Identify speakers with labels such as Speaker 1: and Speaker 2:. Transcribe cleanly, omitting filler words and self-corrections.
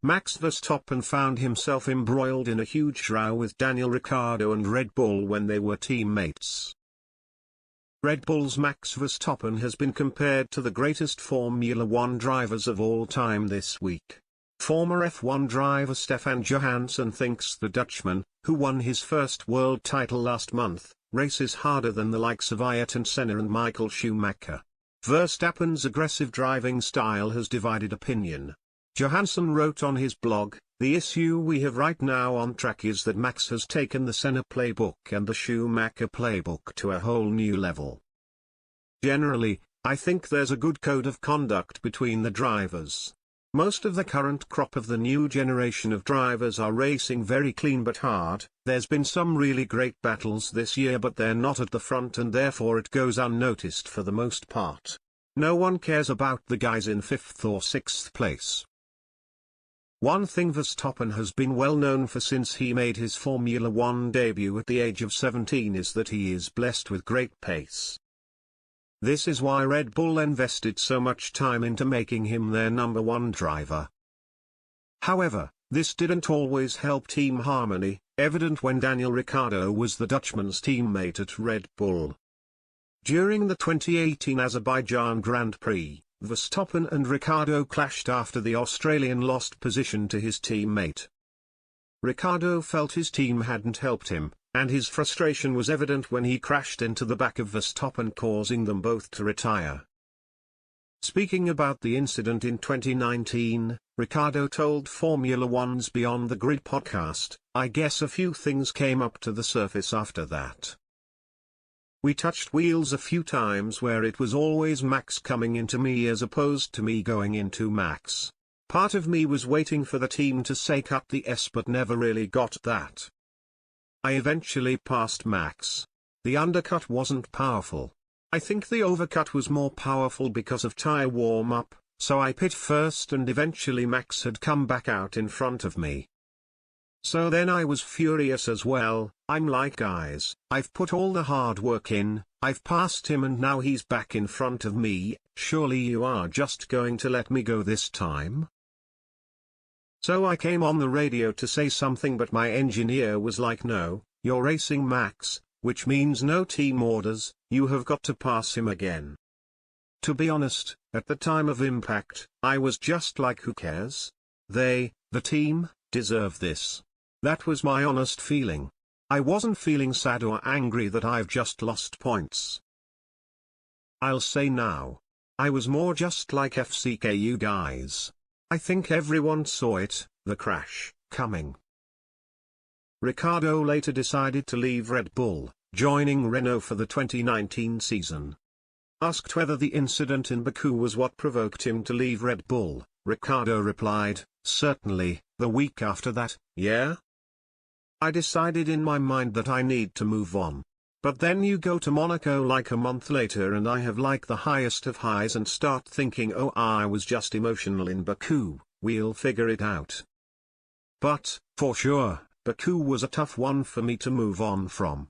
Speaker 1: Max Verstappen found himself embroiled in a huge row with Daniel Ricciardo and Red Bull when they were teammates. Red Bull's Max Verstappen has been compared to the greatest Formula One drivers of all time this week. Former F1 driver Stefan Johansson thinks the Dutchman, who won his first world title last month, races harder than the likes of Ayrton Senna and Michael Schumacher. Verstappen's aggressive driving style has divided opinion. Johansson wrote on his blog, "The issue we have right now on track is that Max has taken the Senna playbook and the Schumacher playbook to a whole new level. Generally, I think there's a good code of conduct between the drivers. Most of the current crop of the new generation of drivers are racing very clean but hard. There's been some really great battles this year, but they're not at the front and therefore it goes unnoticed for the most part. No one cares about the guys in 5th or 6th place." One thing Verstappen has been well known for since he made his Formula One debut at the age of 17 is that he is blessed with great pace. This is why Red Bull invested so much time into making him their number one driver. However, this didn't always help team harmony, evident when Daniel Ricciardo was the Dutchman's teammate at Red Bull. During the 2018 Azerbaijan Grand Prix, Verstappen and Ricciardo clashed after the Australian lost position to his teammate. Ricciardo felt his team hadn't helped him, and his frustration was evident when he crashed into the back of Verstappen, causing them both to retire. Speaking about the incident in 2019, Ricciardo told Formula One's Beyond the Grid podcast, "I guess a few things came up to the surface after that. We touched wheels a few times where it was always Max coming into me as opposed to me going into Max. Part of me was waiting for the team to say cut the S but never really got that. I eventually passed Max. The undercut wasn't powerful. I think the overcut was more powerful because of tire warm-up, so I pit first and eventually Max had come back out in front of me. So then I was furious as well. I'm like, guys, I've put all the hard work in, I've passed him and now he's back in front of me, surely you are just going to let me go this time?" So I came on the radio to say something, but my engineer was like, "No, you're racing Max, which means no team orders, you have got to pass him again." To be honest, at the time of impact, I was just like, who cares? They, the team, deserve this. That was my honest feeling. I wasn't feeling sad or angry that I've just lost points. I'll say now. I was more just like, FCK you guys. I think everyone saw it, the crash, coming. Ricciardo later decided to leave Red Bull, joining Renault for the 2019 season. Asked whether the incident in Baku was what provoked him to leave Red Bull, Ricciardo replied, "Certainly, the week after that, yeah. I decided in my mind that I need to move on. But then you go to Monaco like a month later and I have like the highest of highs and start thinking, oh, I was just emotional in Baku, we'll figure it out." But, for sure, Baku was a tough one for me to move on from.